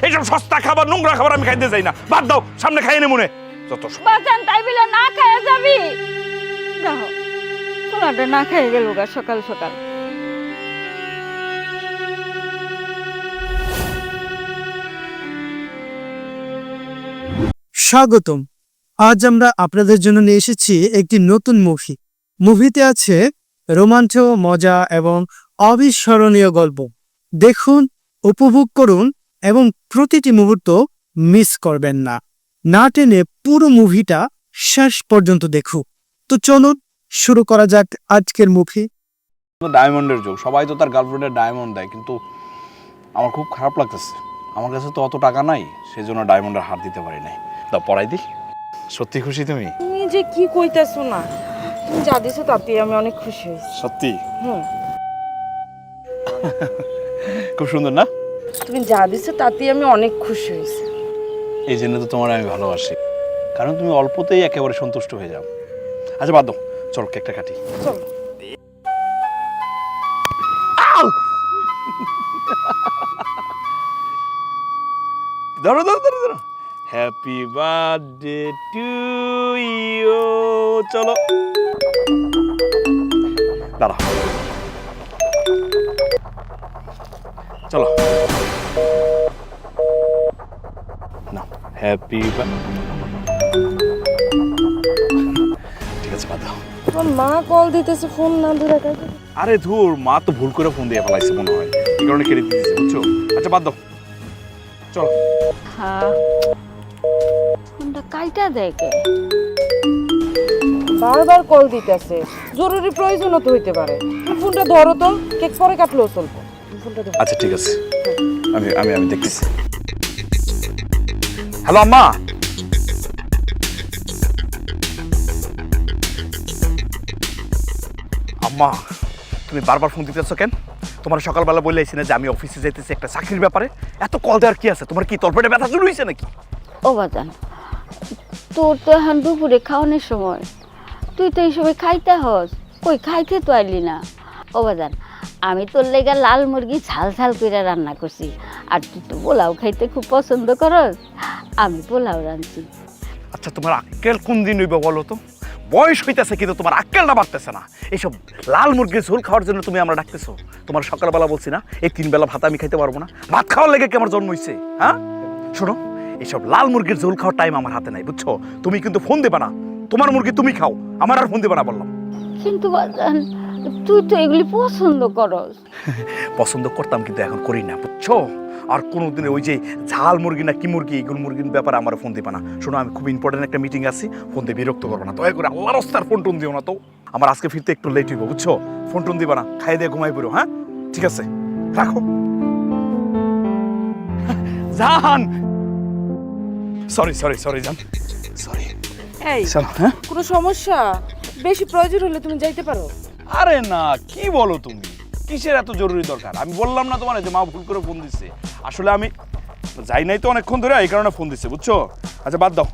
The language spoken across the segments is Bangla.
এইসব সস্তা খাবার নোংরা খাবার আমি খাইতে চাই না। বাদ দাও, সামনে খাইয়ে নে মনে যত বাজান তাই বলে না খাইয়া যাবি? দেখো পোলাটা না খাইয়ে গেল গা সকাল সকাল। স্বাগতম। আজ আমরা আপনাদের জন্য নিয়ে এসেছি একটি নতুন মুভি। মুভিতে আছে রোমাঞ্চ, মজা এবং অবিস্মরণীয় গল্প। দেখুন, উপভোগ করুন এবং প্রতিটি মুহূর্ত মিস করবেন না। না টেনে পুরো মুভিটা শেষ পর্যন্ত দেখুন। তো চলুন শুরু করা যাক আজকের মুভি। ডায়মন্ডের যোগ, সবাই তো তার গার্লফ্রেন্ডের ডায়মন্ড দেয়, কিন্তু আমার খুব খারাপ লাগতেছে। আমার কাছে তো অত টাকা নাই, সেই জন্য ডায়মন্ডের হার দিতে পারি নাই। দাও পড়াই দি। সত্যি খুশি তুমি? তুমি যে কি কইতাছো না, তুমি যা দিছো তাতে আমি অনেক খুশি হয়েছি। সত্যি? হুম, খুব সুন্দর না? তুমি যা দিছো তাতে আমি অনেক খুশি হয়েছি। এই জন্য তো তোমার আমি ভালোবাসি, কারণ তুমি অল্পতেই একেবারে সন্তুষ্ট হয়ে যাও। আচ্ছা বাদ দাও, চল কেকটা কাটি। চলো। ধরো ধরো ধরো ধরো। Happy birthday to you. চলো দাঁড়াও, চলো না। হ্যাপি ঠিক আছে, বাদ দাও। তোমার মা কল দিতেছে, ফোন না ধরে কাকে। আরে ধুর, মা তো ভুল করে ফোন দিয়ে ফেলাইছে মনে হয়, এই কারণে কেটে দিতেছে, বুঝছো? আচ্ছা বাদ দাও, চলো। হ্যাঁ, ফোনটা কাইটা দেয় কে? বারবার কল দিতেছে, জরুরি প্রয়োজনও তো হইতে পারে। তুমি ফোনটা ধরো তো, কেক পরে কাটলেও চলবো। তুমি ফোনটা ধরো। আচ্ছা ঠিক আছে, আমি আমি আমি দেখতেছি। হ্যালো আম্মা। আম্মা, তুমি বারবার ফোন দিতেছো কেন? তোমার সকালবেলা বললেছি না যে আমি অফিসে যাইতেছি একটা চাকরির ব্যাপারে? এত কল দেওয়ার কি আছে? তোমার কি তলপেটে ব্যথা শুরু হয়েছে নাকি? ও বাজান, তোর তো এখন দুপুরে খাওয়ানোর সময়, তুই তো এই সময় খাইতে হস, কই খাইতে তো আইলি না। ও বাজান, আমি তোর লেগা লাল মুরগি ঝাল ঝাল করে রান্না করছি, আর তুই তো পোলাও খাইতে খুব পছন্দ করস, আমি পোলাও রাঁধছি। আচ্ছা তোমার আক্কেল কোন দিন হইবে বলো তো? বয়স হইতেছে কিন্তু তোমার আক্কেলটা বাড়তেছে না। এইসব লাল মুরগির ঝোল খাওয়ার জন্য তুমি আমরা ডাকতেছো? তোমার সকালবেলা বলছি না এই 3 বেলা ভাত আমি খাইতে পারবো না? ভাত খাওয়ার লেগে কি আমার জন্ম হইছে? হ্যাঁ শোনো, এইসব লাল মুরগির ঝোল খাওয়ার টাইম আমার হাতে নাই, বুঝছো? তুমি কিন্তু ফোন দেবে না, তোমার মুরগি তুমি খাও, আমার আর ফোন দেবে না বললাম। কিন্তু বাজান, তুই তো এগুলি পছন্দ করস। পছন্দ করতাম কিন্তু এখন করি না, বুঝছো? আর কোনোদিন ওই যে ঝাল মুরগি না কি মুরগি, এইগুলো মুরগির ব্যাপারে আমার ফোন দিবা না। শোনো, আমি খুব ইম্পর্টেন্ট একটা মিটিং আছি, ফোন দিয়ে বিরক্ত করবো না, দয়া করে আল্লাহর রাস্তার ফোন টোন দিও না তো। আমার আজকে ফিরতে একটু লেট হইব, বুঝছো? ফোন টোন দিবা না, খাই দিয়ে ঘুমাই পড়ো। হ্যাঁ ঠিক আছে, রাখো। জান, সরি সরি সরি জান, সরি। এই, হ্যাঁ কোনো সমস্যা? বেশি প্রয়োজন হলে তুমি যাইতে পারো। আরে না, কি বলো তুমি? কিসের এত জরুরি দরকার? আমি বললাম না তোমার যে মা ভুল করে ফোন দিচ্ছে? আসলে আমি যাই নাই তো অনেকক্ষণ ধরে, এই কারণে ফোন দিচ্ছে, বুঝছো? আচ্ছা বাদ দাও।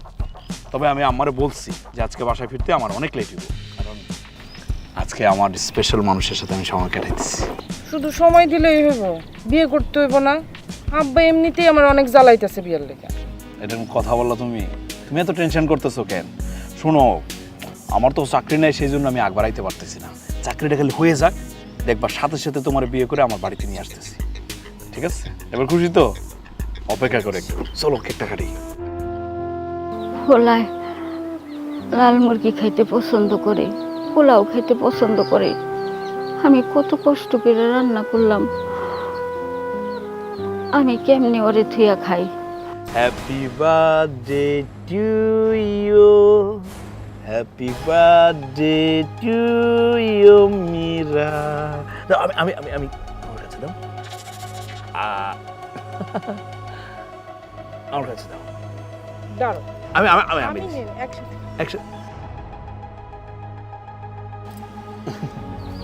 তবে আমি আমারে বলছি যে আজকে বাসায় ফিরতে আমার অনেক লেট হইব, কারণ আজকে আমার স্পেশাল মানুষের সাথে আমি সময় কাটাইতেছি। শুধু সময় দিলেই হইব, বিয়ে করতে হইব না? আব্বা এমনিতেই আমার অনেক জ্বালাইতেছে বিয়ের লেগে। এরকম কথা বললা তুমি? তুমি এত টেনশন করতেছো কেন? শোনো, আমার তো চাকরি নেই, সেই জন্য আমি আগ বাড়াইতে পারতেছি না। চাকরিটা খালি হয়ে যাক, দেখবার সাথে সাথে তোমার বিয়ে করে আমার বাড়িতে নিয়ে আসতেছি, ঠিক আছে? এবার খুশি তো? অপেক্ষা করে একটু, চলো কেকটা কাটি। পোলায় লাল মুরগি খাইতে পছন্দ করে, পোলাও খাইতে পছন্দ করে, আমি কত কষ্ট করে রান্না করলাম, আমি কেমনি ওরে থুয়া খাই? Happy birthday to you, happy birthday to you Meera. আমি আমি আমি আমি আমার কাছে দাও, আমার কাছে দাও। দাঁড়ো, আমি আমি আমি আমি আমি নিন, একসাথে। একসাথে।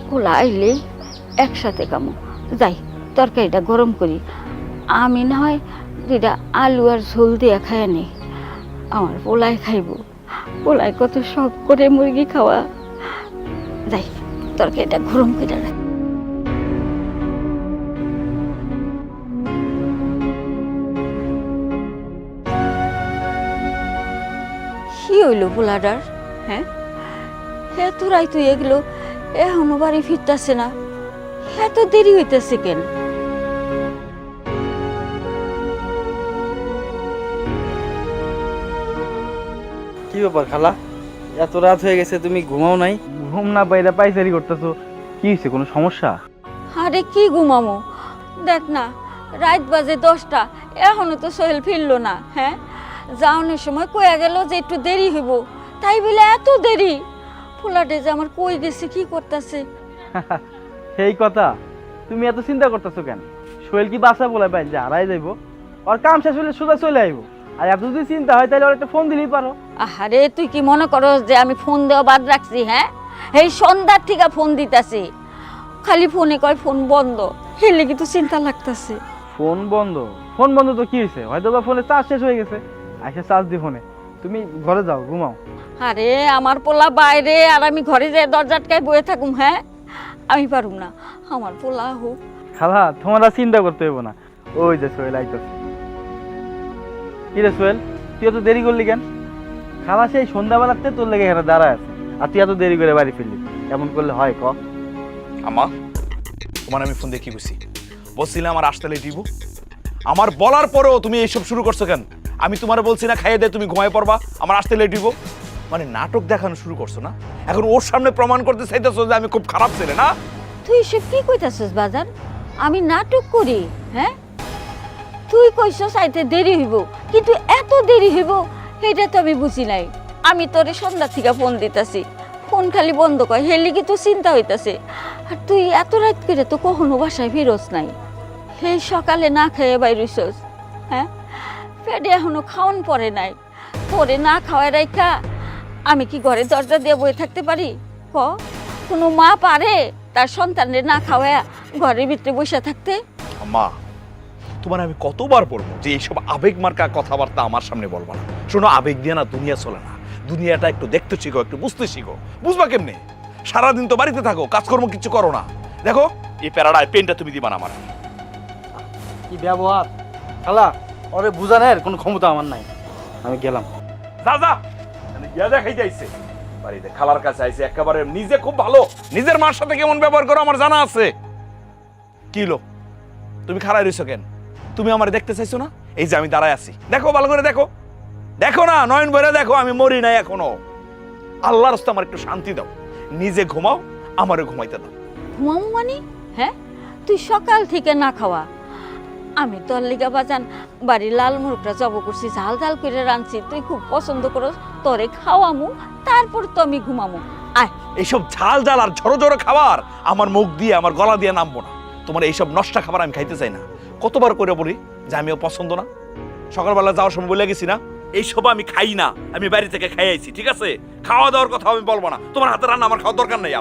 পোলা আইলে একসাথে কামো। যাই তরকারিটা গরম করি, আমি না হয় দুইটা আলু আর ঝোল দিয়া খায় নি, আমার পোলায় খাইব। পোলায় কত শখ করে মুরগি খাওয়া। যাই তরকারিটা গরম করে রাখ। হইল পোলাডার? হ্যাঁ, এত রাইত হয়ে গেল, এখনো বাড়ি ফিরতেছে না, এত দেরি হইতেছে কেন? কি ব্যাপার খালা, এত রাত হয়ে গেছে, তুমি ঘুমাও নাই? ঘুম না পাইরা পাইচারি করতেছো, কি হয়েছে, কোনো সমস্যা? আরে কি ঘুমামো, দেখ না রাত বাজে 10টা, এখনো তো সোহেল ফিরলো না। হ্যাঁ, যাওয়ানোর সময় কয়ে গেল যে একটু দেরি হইব, তাই বলে এত দেরি? পোলাডে যে আমার কই গেছে, কি করতেছে? সেই কথা, তুমি এত চিন্তা করতেছো কেন? সোহেল কি বাসা বলে পাই যে হারাই যাইব? ওর কাম শেষ হলে সোজা চলে আইব। আর এত যদি চিন্তা হয় তাহলে ওর একটা ফোন দিলেই পারো। আরে তুই কি মনে করস যে আমি ফোন দেওয়া বাদ রাখছি? হ্যাঁ, এই সন্ধ্যার থেকে ফোন দিতাছি, খালি ফোনে কয় ফোন বন্ধ, হেলে কিন্তু চিন্তা লাগতাছে। ফোন বন্ধ? ফোন বন্ধ তো কি হয়েছে, হয়তো বা ফোনে চার্জ শেষ হয়ে গেছে, আইসা চার্জ দি ফোনে। তুমি ঘরে যাও, ঘুমাও। আরে আমার পোলা বাইরে, আর আমি ঘরে যাই দরজা আটকায় বয়ে থাকুম? হ্যাঁ, আমি পারুম না, আমার পোলা হোক। খালা, তোমার আর চিন্তা করতে হইব না, ওই যে সোহেল আইতাছে। কি রে সোহেল, তুই এত দেরি করলি কেন? খালা সেই সন্ধ্যাবেলাতে তোর লেগে এখানে দাঁড়ায় আছে, আর তুই এত দেরি করে বাড়ি ফিরলি, এমন করলে হয় ক? আমা, তোমার আমি ফোন দিয়ে কি বুঝছি? বলছিলাম আমার আসতে লেট দিব, আমার বলার পরেও তুমি এইসব শুরু করছো কেন? আমি তোমার বলছি না খাইয়ে দে, তুমি ঘুমায় পড়বা, আমার আসতে লেট দিব? মানে নাটক দেখানো শুরু করছো না? এখন ওর সামনে প্রমাণ করতে চাইতেছো যে আমি খুব খারাপ ছেলে না? তুই সব কি কইতাছিস বাজার? আমি নাটক করি? হ্যাঁ, তুই কইছস আইতে দেরি হইব, কিন্তু এত দেরি হইব এটা তো আমি বুঝি নাই। আমি তোরে সন্ধ্যা থেকে ফোন দিতাছি, ফোন খালি বন্ধ কয়, হেলি কি তো চিন্তা হইতাছে। আর তুই এত রাত করে তো কখনো বাসায় ফিরোস নাই, সেই সকালে না খেয়ে বাইরইছস। হ্যাঁ, পেটে এখনো খাওয়ান পরে নাই, তোরে না খাওয়ায় রাইখা আমি কি ঘরে দরজা দিয়ে বয়ে থাকতে পারি? ক, কোনো মা পারে তার সন্তানের না খাওয়ায় ঘরের ভিতরে বসে থাকতে? মা, তোমার আমি কতবার বলবো যে এইসব আবেগ মার্কা কথাবার্তা আমার সামনে বলবা না। শোনো, আবেগ দিয়ে না দুনিয়া চলে না, দুনিয়াটা একটু দেখতে শিখো, একটু বুঝতে শিখো। বুঝবা কেমনে? সারাদিন তো বাড়িতে থাকো, কাজকর্ম কিছু করো না। দেখো এই প্যারাডায় পেনটা তুমি দিবা না আমার। কি ব্যবহার খালা, ওরে বুঝানোর কোনো ক্ষমতা আমার নাই, আমি গেলাম। যা যা, গিয়া দেখাই যাইছে বাড়িতে খালার কাছে আইছে, একেবারে নিজে খুব ভালো, নিজের মার সাথে কেমন ব্যবহার করো আমার জানা আছে। কি লো, তুমি খাড়াই রইছো কেন? তুমি আমার দেখতে চাইছো না? এই যে আমি দাঁড়ায় আছি, দেখো ভালো করে দেখো, দেখো না, নয়ন ভরে দেখো, আমি মরি নাই এখনো। আল্লাহর রাস্তায় আমার একটু শান্তি দাও, নিজে ঘুমাও, আমারও ঘুমাইতে দাও। ঘুমামু মানে? হ্যাঁ, তুই সকাল থেকে না খাওয়া। আমি তোর লিগা বাজান বাড়ির লাল মুরগটা জব করছি, ঝাল ঝাল করে রাঁধছি, তুই খুব পছন্দ করস, তোরে খাওয়ামু, তারপর তো আমি ঘুমামু। আয়। এইসব ঝাল ঝাল আর ঝড়ো ঝড়ো খাবার আমার মুখ দিয়ে, আমার গলা দিয়ে নামবো না। তোমার এইসব নষ্ট খাবার আমি খাইতে চাই না। কতবার করে বলি যে আমিও পছন্দ না? সকালবেলা যাওয়ার সময় বলে গেছি না, এইসব আমি খাই না, আমি বাড়ি থেকে খাই আইছি, ঠিক আছে? খাওয়া দাওয়ার কথা আমি বলবো না, তোমার হাতে রান্না আমার খাওয়ার দরকার নেই।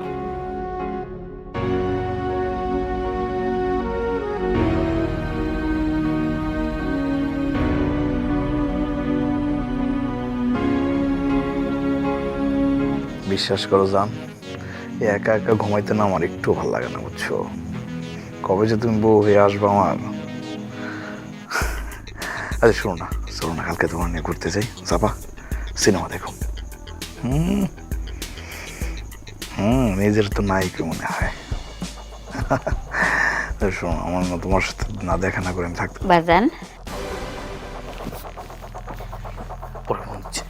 বিশ্বাস করো জান, একা একা ঘুমাইতে না আমার একটু ভালো লাগে না, বুঝছো? কবে যে তুমি বউ হয়ে আসবে আমার। আরে শোনো না, চলো না, কালকে তোমার নিয়ে ঘুরতে যাই, যাবা? সিনেমা দেখো। নিজের তো নাই কি মনে হয়। শোনো, আমার না তোমার সাথে না দেখা না করে আমি থাকতে বাজান, পরে মনে হচ্ছে।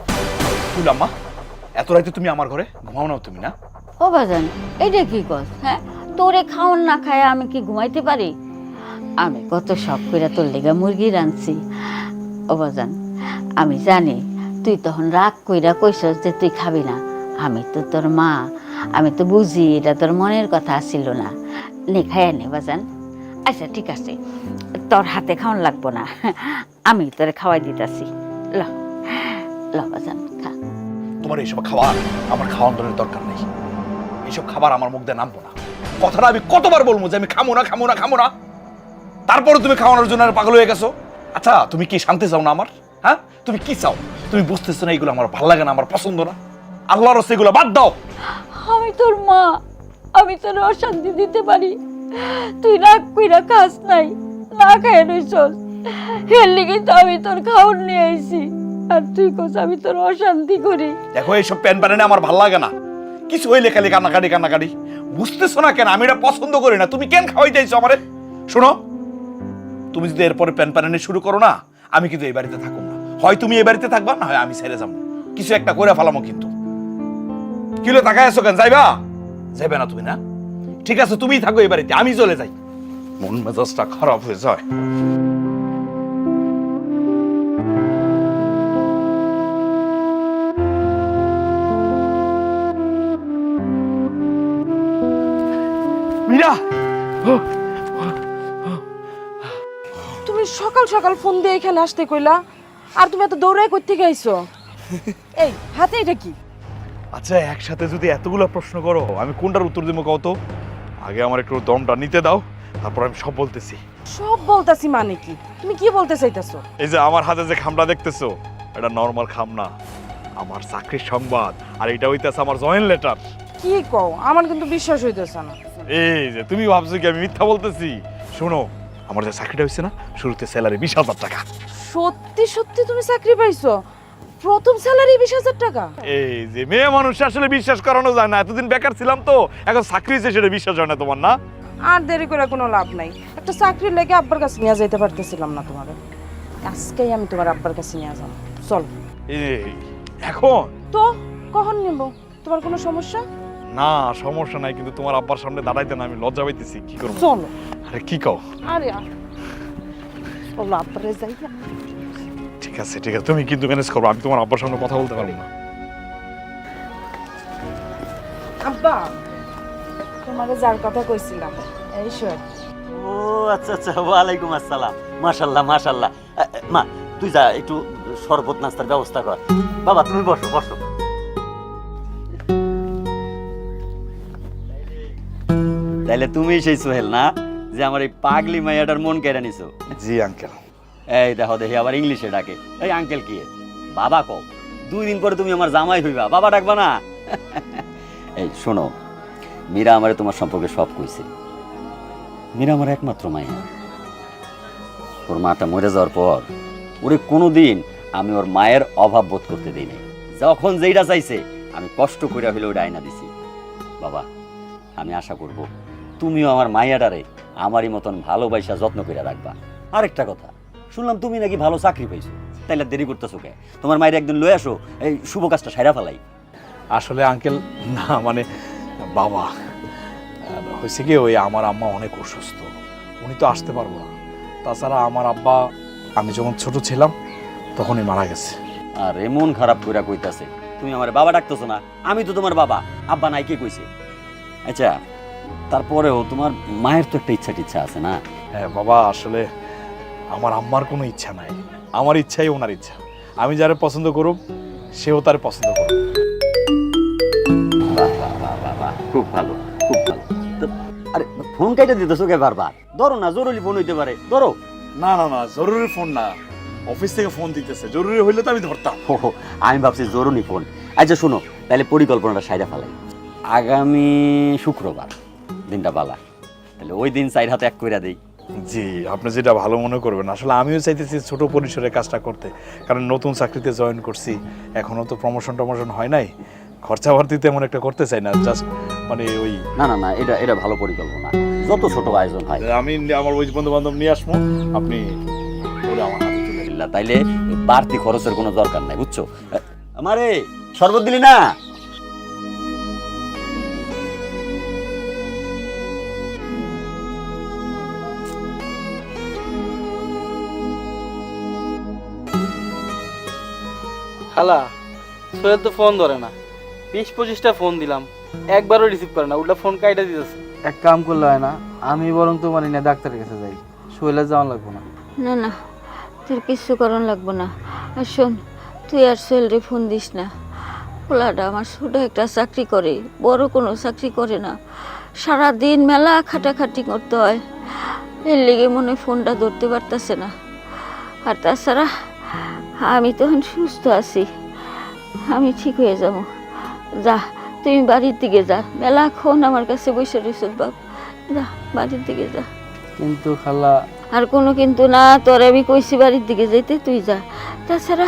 তুলাম্মা, এত রাতে তুমি আমার ঘরে ঘুমাও না তুমি? না ও বাজান, এইটা কি কস? হ্যাঁ, তোরে খাওন না খায় আমি কি ঘুমাইতে পারি? আমি কত শখ করে তোর লেগা মুরগি রাঁধছি। ও বাজান, আমি জানি তুই তখন রাগ কইরা কইছস যে তুই খাবি না, আমি তো তোর মা, আমি তো বুঝি এটা তোর মনের কথা ছিল না। নে খাইয়া নে বাজান। আচ্ছা ঠিক আছে, তোর হাতে খাওয়ান লাগবো না, আমি তোরে খাওয়াই দিতাছি। ল ল বাজান, খা। তোমার এইসব খাবার আমার খাওয়ানোর দরকার নেই, এইসব খাবার আমার মুখ দিয়ে নামবো না। কথাটা আমি কতবার বলবো যে আমি খামো না, খামো না, খামো না, তারপরে তুমি খাওয়ানোর জন্য পাগল হয়ে গেছো। আচ্ছা, তুমি কি শান্তি চাও না আমার? হ্যাঁ, তুমি কি চাও? তুমি বুঝতেছো না এগুলো আমার ভালো লাগে না, আমার পছন্দ না। আল্লাহর রাস্তায় এগুলো বাদ দাও। আমি তোর মা, আমি তোর অশান্তি দিতে পারি? তুই রাগ কইরা খাস নাই, না খাই রইছস, এর লিগে তো আমি তোর খাওয়ার নিয়ে আইছি। আর তুই কোস আমি তোর অশান্তি করি। দেখো এইসব প্যান প্যানে আমার ভালো লাগে না, কিছু হইলে খালি কান্নাকাটি কান্নাকাটি। বুঝতেছো না কেন আমি এটা পছন্দ করি না? তুমি কেন খাওয়াই যাইছো আমারে? শোনো, তুমি যদি এরপরে প্যান প্যানে শুরু করো না, আমি কিন্তু এই বাড়িতে থাকবো না। হয় তুমি এই বাড়িতে থাকবা, না হয় আমি ছেড়ে যাবো। কিছু একটা করে ফেলামো কিন্তু। কিলো তাকায় আছো কেন? যাইবা? যাইবে না তুমি? না ঠিক আছে, তুমিই থাকো এই বাড়িতে, আমি চলে যাই। মন মেজাজটা খারাপ হয়ে যায়। মীরা, তুমি সকাল সকাল ফোন দিয়ে এখানে আসতে কইলা, আর তুমি এত দৌড়াই কই থেকে আইছো? এই হাতে এটা কি? আচ্ছা একসাথে যদি এতগুলো প্রশ্ন করো, আমি কোনটার উত্তর দিব কত? আগে আমার একটু দমটা নিতে দাও, তারপর আমি সব বলতেছি। সব বলতাছি মানে কি? তুমি কি বলতে চাইতাছো? এই যে আমার হাতে যে খামটা দেখতেছো, এটা নর্মাল খাম না, আমার চাকরির সংবাদ। আর এটা হইতেছে আমার জয়েন্ট লেটার। কি কও? আমার কিন্তু বিশ্বাস হইতেছে না। এই যে তুমি ভাবছো কি আমি মিথ্যা বলতেছি? শোনো, আমার যে চাকরিটা হয়েছে না, শুরুতে স্যালারি 20,000 টাকা। সত্যি সত্যি তুমি চাকরি পাইছো? প্রথম স্যালারি 20,000 টাকা? এই যে মেয়ে মানুষ আসলে বিশ্বাস করানো যায় না। এতদিন বেকার ছিলাম তো, এখন চাকরি হয়েছে সেটা বিশ্বাস হয় না তোমার? না আর দেরি করে কোনো লাভ নাই। একটা চাকরির লেগে আব্বার কাছে নিয়ে যাইতে পারতেছিলাম না তোমার। আজকেই আমি তোমার আব্বার কাছে নিয়ে যাবো। চল। এই এখন তো কখন নেব? তোমার কোনো সমস্যা? না সমস্যা নাই, কিন্তু তোমার আব্বার সামনে দাঁড়াইতে না আমি লজ্জা পাইতেছি। কি করবো? চলো। আরে কি কও? আরে চলো আব্বারে যাই। ঠিক আছে ঠিক আছে, তুমি কিন্তু ম্যানেজ করবো, আমি তোমার আব্বার সামনে কথা বলতে পারবো না। আব্বা, তোমাকে যার কথা কইছিলাম এই শোন। ও আচ্ছা আচ্ছা, ওয়ালাইকুম আসসালাম। মাশাল্লাহ মাশাল্লাহ। মা তুই যা, একটু শরবত নাস্তার ব্যবস্থা কর। বাবা তুমি বসো বসো। তাইলে তুমি সেই সোহেল না, যে আমার এই পাগলি মাইয়াটার মন কেড়ে নিছো? জি আঙ্কেল। এই দেখো দেখি আবার ইংলিশে ডাকে। এই আঙ্কেল কি? বাবা কও। 2 দিন পরে তুমি আমার জামাই হইবা, বাবা ডাকবা না? এই শোনো, মীরা আমারে তোমার সম্পর্কে সব কইছে। মীরা আমার একমাত্র মাইয়া। ওর মাটা মরে যাওয়ার পর ওরে কোনোদিন আমি ওর মায়ের অভাব বোধ করতে দিই নাই। যখন যেইটা চাইছে আমি কষ্ট করে হইলে ওইটা আয়না দিছি। বাবা আমি আশা করব তুমিও আমার মাইয়াটারে আমারই মতন ভালোবাসা যত্ন করে রাখবা। আরেকটা কথা, শুনলাম তুমি নাকি ভালো চাকরি পাইছো, তাইলে দেরি করতেছো কে? তোমার মায়ের একদিন লয়ে আসো, এই শুভ কাজটা সাইরা ফেলাই। আসলে আঙ্কেল না মানে বাবা হয়েছে কি, ওই আমার আম্মা অনেক অসুস্থ, উনি তো আসতে পারবো না। তাছাড়া আমার আব্বা আমি যখন ছোট ছিলাম তখনই মারা গেছে। আর এমন খারাপ কইরা কইতাছে, তুমি আমার বাবা ডাকতেছো না? আমি তো তোমার বাবা, আব্বা নাই কে কইছে? আচ্ছা তারপরেও তোমার মায়ের তো একটা ইচ্ছা আছে না? হ্যাঁ বাবা, আসলে আমার আম্মার কোনো ইচ্ছা নাই, আমার ইচ্ছাই ওনার ইচ্ছা। আমি যারা পছন্দ করুক সেও তার পছন্দ করুক। বাহ বাহ বাহ বাহ বাহ, খুব ভালো খুব ভালো। তো আরে ফোন কাইটা দিতেছো কে বারবার? ধরো না, জরুরি ফোন হইতে পারে, ধরো। না না না, জরুরি ফোন না, অফিস থেকে ফোন দিতেছে, জরুরি হইলে তো আমি ধরতাম। ও আমি ভাবছি জরুরি ফোন। আচ্ছা শোনো, তাহলে পরিকল্পনাটা সাইডা ফেলাই। আগামী শুক্রবার দিনটা বালা, তাহলে ওই দিন 4 হাতে এক কইরা দেই। জি আপনি যেটা ভালো মনে করবেন। আসলে আমিও চাইতেছি ছোট পরিসরে কাজটা করতে, কারণ নতুন চাকরিতে জয়েন করছি, এখনো তো প্রমোশন টমোশন হয় নাই, খরচা ভর্তি তেমন একটা করতে চাই না, জাস্ট মানে ওই। না না না, এটা এটা ভালো পরিকল্পনা, যত ছোট আয়োজন হয়। আমি আমার ওই বন্ধু বান্ধব নিয়ে আসবো, আপনি ওরা আমার হাতে তুলে দিন। তাইলে বাড়তি খরচের কোনো দরকার নাই, বুঝছো? আমারে শরবত দিলি না? খালা সোহেল তো ফোন ধরে না, 20-25টা ফোন দিলাম, একবারও রিসিভ করে না, উল্টা ফোন কাইটা দিতেছে। এক কাম করলে হয় না, আমি বরং তোমার না ডাক্তারের কাছে যাই, সোহেলের যাওয়া লাগবো না। না না, তোর কিছু করণ লাগবো না। আর শোন, তুই আর সোহেলরে ফোন দিস না। পোলাটা আমার ছোট একটা চাকরি করে, বড় কোনো চাকরি করে না, সারাদিন মেলা খাটাখাটি করতে হয়, এর লেগে মনে হয় ফোনটা ধরতে পারতেছে না। আর তাছাড়া আমি তখন সুস্থ আছি, আমি ঠিক হয়ে যাব। যা তুমি বাড়ির দিকে যা, মেলাক্ষণ আমার কাছে বসে রয়েছ বাপ, যা বাড়ির দিকে যা। কিন্তু খালা। আর কোনো কিন্তু না, তোর আমি কইছি বাড়ির দিকে যেতে, তুই যা। তাছাড়া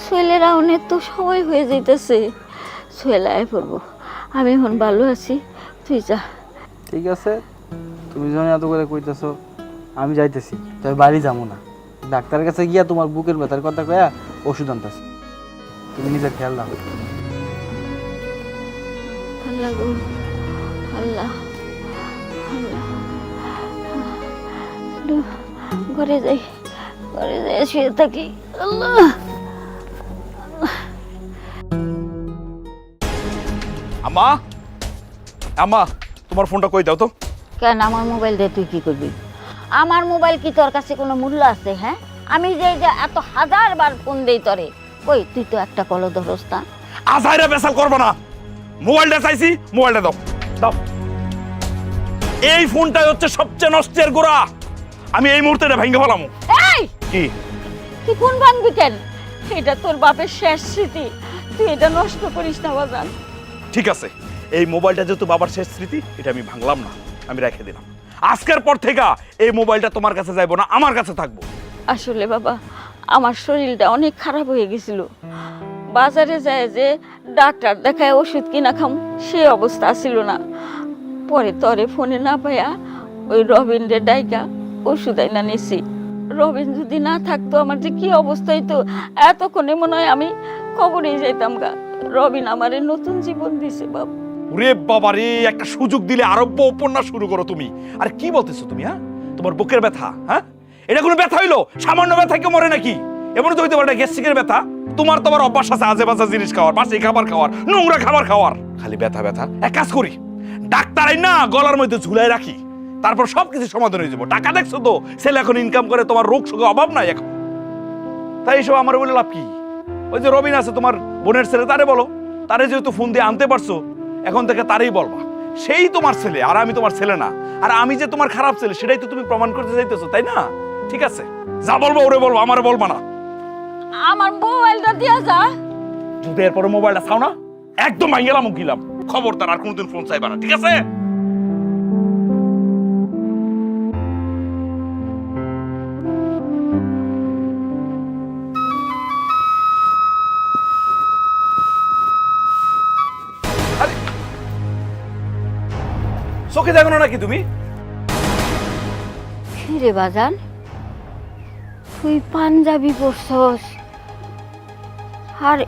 সোহেলের অনেক তো সময় হয়ে যাইতেছে। সোহেল আয় পড়বো, আমি এখন ভালো আছি, তুই যা। ঠিক আছে, তুমি যখন এত করে কইতেছো আমি যাইতেছি, তবে বাড়ি যাবো না। ডাক্তারের কাছে গিয়া তোমার বুকের ব্যথার কথা কয়া ওষুধ আনতেছি। তুমি নিজের খেয়াল রাখো। আল্লাহ গো, আল্লাহ আল্লাহ। ঘরে যাই, ঘরে যাই, শুয়ে থাকি। আল্লাহ। আম্মা, আম্মা, তোমার ফোনটা কই দাও তো। কেন আমার মোবাইল দিয়ে তুই কি করবি? আমার মোবাইল কি তোর কাছে কোনো মূল্য আছে? হ্যাঁ, আমি যে এত হাজার বার ফোন দেই তরে, কই তুই তো একটা কল ধরস না। আজাইরা বেসাল করবো না, মোবাইলটা চাইছি, মোবাইলটা দাও, দাও। এই ফোনটাই হচ্ছে সবচেয়ে নষ্টের গোড়া। আমি এই মুহূর্তে এটা ভেঙে ফেলামু। এই কি তুই ফোন ভাঙবি কেন? এটা তোর বাপের শেষ স্মৃতি, তুই এটা নষ্ট করিস না বাজান। ঠিক আছে, এই মোবাইলটা যেহেতু বাবার শেষ স্মৃতি, এটা আমি ভাঙলাম না, আমি রেখে দিলাম। আজকের পর থেকে এই মোবাইলটা তোমার কাছে যাইবো না, আমার কাছে থাকবো। আসলে বাবা, আমার শরীরটা অনেক খারাপ হয়ে গেছিল। বাজারে যায় যে ডাক্তার দেখায় ওষুধ কিনা খাম, সে অবস্থা ছিল না। পরে তরে ফোনে না পাইয়া ওই রবিন রে ডাইকা ওষুধ আইনা নিছি। রবিন যদি না থাকতো আমার যে কি অবস্থা হইতো, এতক্ষণে মনে হয় আমি কবরেই যাইতাম গা। রবিন আমারে নতুন জীবন দিছে বাবা। ওরে বাবা রে, একটা সুযোগ দিলে আরব্য উপন্যাস শুরু করো তুমি। আর কি বলতেছো তুমি? হ্যাঁ, তোমার বুকের ব্যথা, হ্যাঁ এটা কোনো ব্যথা হইলো? সামান্য ব্যথা কেউ মরে নাকি? এমন তো হইতে পারে গ্যাস্ট্রিকের ব্যথা। তোমার তো আবার অভ্যাস আছে আজে বাজে জিনিস খাওয়ার, বাসি খাবার খাওয়ার, নোংরা খাবার খাওয়ার, খালি ব্যথা ব্যথা। এক কাজ করি, ডাক্তার না গলার মধ্যে ঝুলাই রাখি, তারপর সবকিছু সমাধান হয়ে যাবো। টাকা দেখছো তো, ছেলে এখন ইনকাম করে, তোমার রোগ শোক অভাব নাই এখন। তাই এইসব আমার বলে লাভ কি? ওই যে রবিন আছে তোমার বোনের ছেলে, তারে বলো। তারে যেহেতু ফোন দিয়ে আনতে পারছো, এখন থেকে তারই বলবা। সেই তোমার ছেলে, আর আমি তোমার ছেলে না। আর আমি যে তোমার খারাপ ছেলে সেটাই তো তুমি প্রমাণ করতে চাইতেছো, তাই না? ঠিক আছে, যা বলবো ওরে বলবো, আমারে বলবা না। আমার মোবাইলটা দিয়া যা। যদি এরপরে মোবাইলটা চাও না, একদম ভাঙ্গেলাম গিলাম। খবরদার আর কোনোদিন ফোন চাইবা না, ঠিক আছে? আরে, চোখে দেখো না নাকি তুমি? রে বাজান, তুই পাঞ্জাবি পরছস আর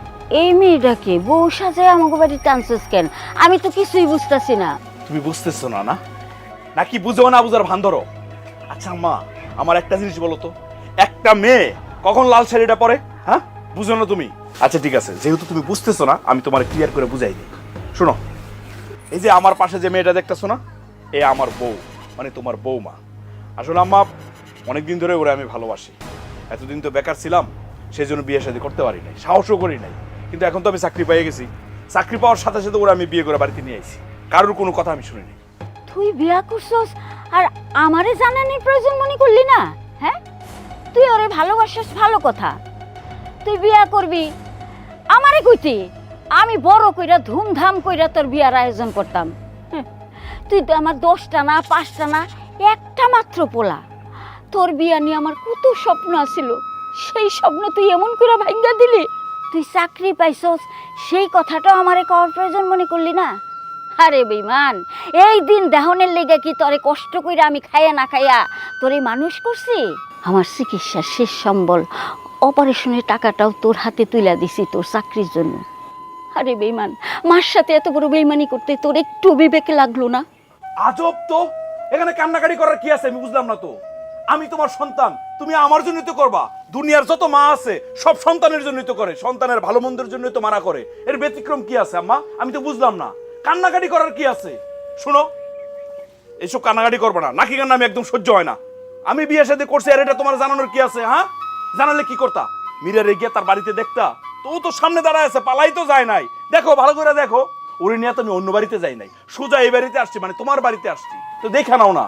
এই মেয়েটাকে বউ সাজে আমাকে বাড়ি টানছস কেন? আমি তো কিছুই বুঝতেছি না। তুমি বুঝতেছো না না, নাকি বুঝো না বুঝার ভান ধরো? আচ্ছা আম্মা, আমার একটা জিনিস বলো তো, একটা মেয়ে কখন লাল শাড়িটা পরে? হ্যাঁ, বুঝো না তুমি? আচ্ছা ঠিক আছে, যেহেতু তুমি বুঝতেছো না, আমি তোমার ক্লিয়ার করে বুঝাই দিই। শোনো, এই যে আমার পাশে যে মেয়েটা দেখতেছো না, এ আমার বউ, মানে তোমার বউমা। আসলে আম্মা, অনেকদিন ধরে ওরা আমি ভালোবাসি। এতদিন তো বেকার ছিলাম, সেই জন্য বিয়ে শাদী করতে পারি নাই, সাহসও করি নাই। কিন্তু এখন তো আমি চাকরি পেয়ে গেছি, চাকরি পাওয়ার সাথে সাথে ওরা আমি বিয়ে করে বাড়িতে নিয়ে আইছি। কারোর কোনো কথা আমি শুনিনি। তুই বিয়া করছস আর আমারে জানানোর প্রয়োজন মনে করলি না? হ্যাঁ, তুই ওরে ভালোবাসিস, ভালো কথা। তুই বিয়া করবি আমারে কইতি, আমি বড় কইরা ধুমধাম কইরা তোর বিয়ার আয়োজন করতাম। তুই তো আমার 10টা না 5টা না, একটা মাত্র পোলা। তোর বিয়া নিয়ে আমার কত স্বপ্ন আছিল, সেই স্বপ্ন তুই এমন করে ভাঙ্গা দিলি। তুই চাকরি পাইছস, সেই কথাটাও আমারে কওয়ার প্রয়োজন মনে করলি না? আরে বেঈমান, এই দিন দেহনের লেগে কি তোরে কষ্ট কইরা আমি খাইয়া না খাইয়া তোরে মানুষ করছি? আমার চিকিৎসার শেষ সম্বল, অপারেশনের টাকাটাও তোর হাতে তুইলা দিছি তোর চাকরির জন্য। আরে বেঈমান, মার সাথে এত বড় বেঈমানি করতে তোর একটু বিবেকে লাগলো না? আজব তো, এখানে কান্নাকাটি করার কি আছে? আমি বুঝলাম না তো। আমি তোমার সন্তান, তুমি আমার জন্যই তো করবা। দুনিয়ার যত মা আছে সব সন্তানের জন্যই তো করে, সন্তানের ভালো মন্দের জন্যই তো মানা করে। এর ব্যতিক্রম কি আছে আম্মা? আমি তো বুঝলাম না, কান্নাকাটি করার কি আছে? শোনো, এইসব কান্নাকাটি করবে না, নাকি কান্না আমি একদম সহ্য হয় না। আমি বিয়ে সাথে করছি, আর এটা তোমার জানানোর কি আছে? হ্যাঁ, জানালে কি করতা? মীরা রেগে তার বাড়িতে দেখতা তো? ও তো সামনে দাঁড়ায় আছে, পালাই তো যায় নাই। দেখো, ভালো করে দেখো, ওরে নিয়ে তো আমি অন্য বাড়িতে যাই নাই, সোজা এই বাড়িতে আসছি, মানে তোমার বাড়িতে আসছি। তো দেখা নাও না।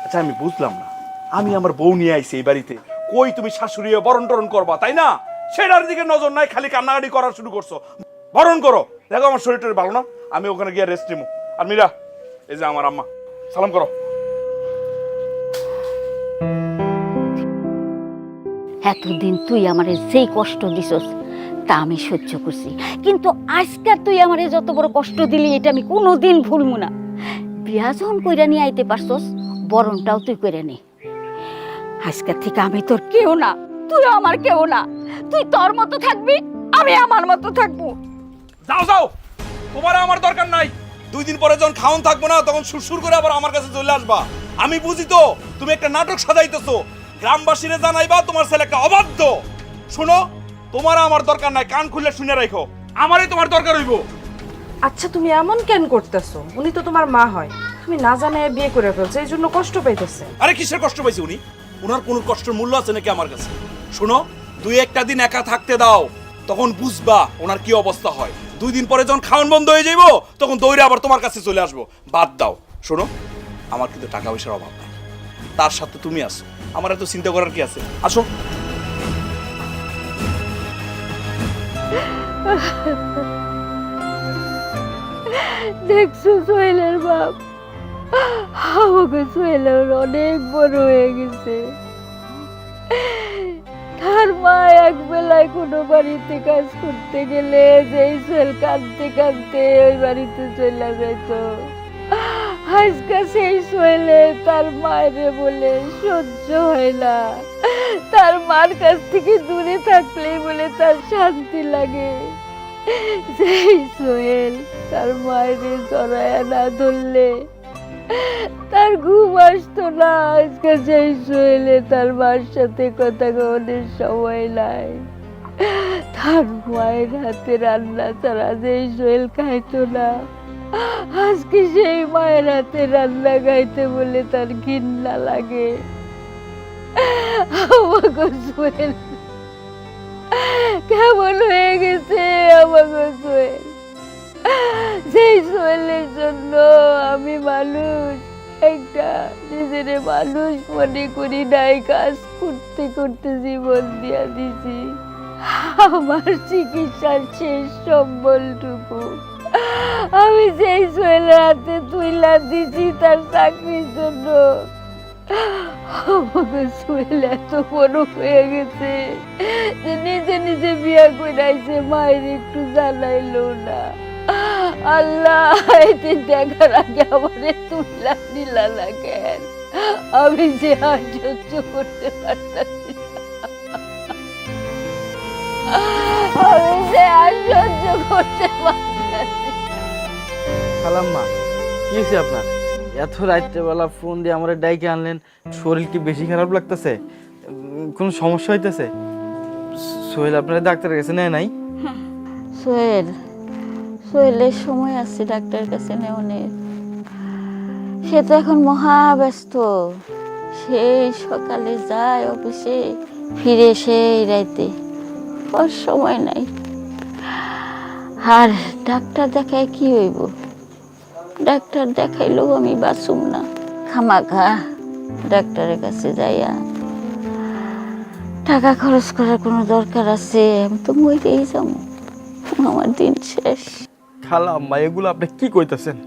আচ্ছা, আমি বুঝলাম না, আমি আমার বউ নিয়ে আইছি এই বাড়িতে, কই তুমি শাশুড়ি বরণ টরণ করবা, তাই না? সেটার দিকে নজর নাই, খালি কান্নাকাটি করা শুরু করছো। বরণ করো, দেখো আমার শরীরটা ভালো না, আমি ওখানে গিয়ে রেস্ট নিবো। আর মীরা, এই যে আমার আম্মা, সালাম করো। এতদিন তুই আমারে যেই কষ্ট দিছস, তা আমি সহ্য করছি, কিন্তু আজকে তুই আমারে যত বড় কষ্ট দিলি এটা আমি কোনোদিন ভুলবো না। বিয়া যখন কইরা নিয়ে আইতে পারছস, বরণটাও তুই করে নে। আজকের থেকে আমি তোর কেউ না, তুই আমার কেউ না। তুই তোর মতো থাকবি, আমি আমার মতো থাকবো। যাও যাও, তোমার আমার দরকার নাই। 2 দিন পরে যখন খাওন থাকবো না তখন সুরসুর করে আবার আমার কাছে চলে আসবা। আমি বুঝি তো তুমি একটা নাটক সাজাইতেছো, গ্রামবাসীরে জানাইবা তোমার ছেলে একটা অবাধ্য। শোনো, তোমার আমার দরকার নাই, কান খুলে শুনে রাখো, আমারই তোমার দরকার হইব। আচ্ছা তুমি এমন কেন করতেছো? উনি তো তোমার মা হয়, তুমি না জানায় বিয়ে করে ফেলছো, এই জন্য কষ্ট পাইতেছে। আরে কিসের কষ্ট পাইছে উনি? ওনার কোনো কষ্টের মূল্য আছে নাকি আমার কাছে? শোনো, 2-1টা দিন একা থাকতে দাও, তখন বুঝবা ওনার কি অবস্থা হয়। 2 দিন পরে যখন খাওয়ান বন্ধ হয়ে যাইবো তখন দৌড়ে আবার তোমার কাছে চলে আসবো। বাদ দাও। শোনো, আমার কিন্তু টাকা পয়সার অভাব নাই, তার সাথে তুমি আসো, আমার এত চিন্তা করার কি আছে? আসো। দেখছো সোহেলের বাপ, আমাকে সোহেলের অনেক বড় হয়ে গেছে। তার মা এক বেলায় কোনো বাড়িতে কাজ করতে গেলে যেই সোহেল কাঁদতে কাঁদতে ওই বাড়িতে চলে যেত। আজকে সেই সোহেলে তার মায়েরে বলে সহ্য হয় না, তার মার কাছ থেকে দূরে থাকলেই বলে তার শান্তি লাগে। সেই সোহেল তার মায়েরে জড়ায় না ধরলে তার ঘুম আসতো না। আজকে সেই সোহেলে তার মার সাথে কথা কওয়ানোর সময় নাই। তার মায়ের হাতে রান্না ছাড়া যেই সোহেল খাইতো না, আজকে সেই মায়ের হাতে রান্না খাইতে বলে তার ঘৃণা লাগে। আমাকে সোহেল কেমন হয়ে গেছে, আমাকে সোহেল। সেই সোহেলের জন্য আমি মানুষ, একটা নিজের মানুষ মনে করি নাই, কাজ করতে করতে জীবন দিয়া দিছি। আমার চিকিৎসার শেষ সম্বলটুকু আমি সেই সোহেলের হাতে তুইলা দিছি তার চাকরির জন্য। আমাকে সোহেল এত বড় হয়ে গেছে যে নিজে নিজে বিয়া করাইছে, মায়ের একটু জানাইলো না। আল্লাহ, এতে দেখার আগে আমারে তুইলা দিলা না কেন? আমি যে আর সহ্য করতে পারতাছি না, আমি যে আর সহ্য করতে পারতাছি। খালাম্মা, কি হয়েছে আপনার? এত রাত্রেবেলা ফোন দিয়ে আমার ডাইকে আনলেন, শরীর কি বেশি খারাপ লাগতেছে? কোনো সমস্যা হইতেছে? সোহেল আপনার ডাক্তারের কাছে নেয় নাই? সোহেলের সময় আছে ডাক্তারের কাছে নেওয়ার। সে তো এখন মহা ব্যস্ত, সেই সকালে যায় অফিসে, ফিরে সেই রাইতে, ওর সময় নাই। আর ডাক্তার দেখায় কি হইব? ডাক্তার দেখাইলেও আমি বাঁচুম না। খামাখা ডাক্তারের কাছে যাইয়া টাকা খরচ করার কোনো দরকার আছে? আমি তো মরেই যাবো, আমার দিন শেষ। খালাম্মা, এগুলো আপনি কি কইতাছেন?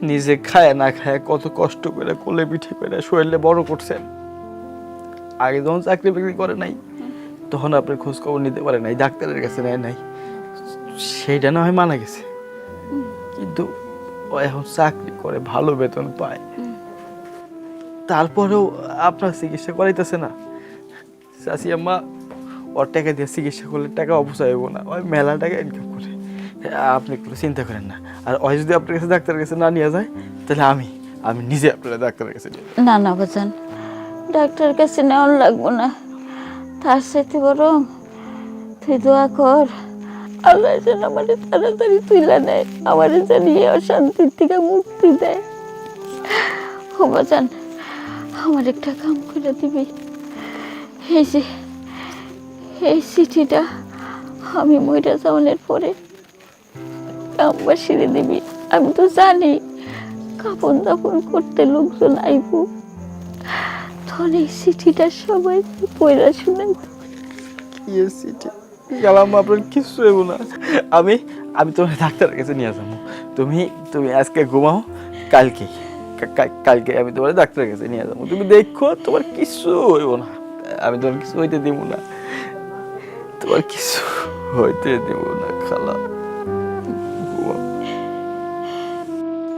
নিজে খায় না খায় কত কষ্ট করে কোলে পিঠে করে শরীরে বড় করছেন। আগে যখন চাকরি বাকরি করে নাই তখন আপনার খোঁজ খবর নিতে পারে নাই, ডাক্তারের কাছে নেয় নাই, সেইটা না হয় মানা গেছে। কিন্তু ও এখন চাকরি করে, ভালো বেতন পায়, তারপরেও আপনার চিকিৎসা করাইতেছে না। চাচি আম্মা, ওর টাকা দিয়ে চিকিৎসা করলে টাকা অপচয় হইব না, ওই মেলা টাকা ইনকাম করে। আপনি কোনো চিন্তা করেন না। আর ওই যদি আপনার কাছে ডাক্তারের কাছে না নিয়ে যায় তাহলে আমি নিজে আপনার ডাক্তারের কাছে নিয়ে যাবো। না না বাজান, ডাক্তারের কাছে নেওয়ার লাগবো না। তার সাথে বরং তুই দোয়া কর, আল্লাহ যেন আমার তাড়াতাড়ি তুইলা নেয়, আমার জানিয়ে অশান্তির থেকে মুক্তি দেয়। ও বাজান, আমার একটা কাম করে দিবি। এই যে এই চিঠিটা আমি মইরা যাওয়ার পরে গ্রামবাসীরে দিবি। আমি তো জানি কাপড় দাপন করতে লোকজন আইব, তখন এই চিঠিটা সবাই পড়া শুনে। চিঠি গেলাম, আপনার কিছু হইব না। আমি তোমার ডাক্তারের কাছে নিয়ে যাবো। তুমি আজকে ঘুমাও, কালকে আমি তোমার ডাক্তারের কাছে নিয়ে যাবো। তুমি দেখো, তোমার কিছু হইব না, আমি তোমার কিছু হইতে দিব না, তোমার কিছু হইতে দিব না খালা।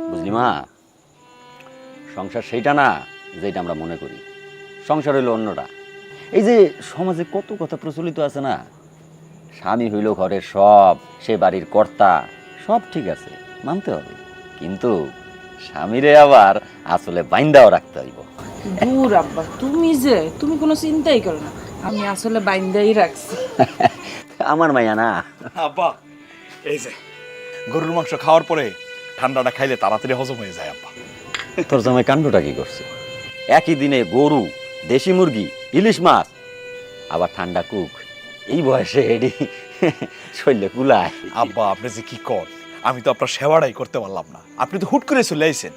বুঝলি মা, সংসার সেইটা না যেটা আমরা মনে করি। সংসার হইলো অন্যটা। এই যে সমাজে কত কথা প্রচলিত আছে না, স্বামী হইল ঘরের সব, সে বাড়ির কর্তা, সব ঠিক আছে, মানতে হবে, কিন্তু স্বামীরে আবার আসলে বাইন্দাও রাখতে হইব। দূর আব্বা, তুমি কোনো চিন্তাই করো না, আমি আসলে বাইন্দাই রাখছি। আমার মাইয়া না। আব্বা এই যে গরুর মাংস খাওয়ার পরে ঠান্ডাটা খাইলে তাড়াতাড়ি হজম হয়ে যায় আব্বা। তোর জামাই কাণ্ডটা কি করছে? একই দিনে গরু, দেশি মুরগি, ইলিশ মাছ, আবার ঠান্ডা কুক, এই বয়সে এডি শৈলে কুলায়। আব্বা আপনি যে কি কর, আমি তো আপনার সেবাটাই করতে পারলাম না। আপনি তো হুট করে চলে আইছেন।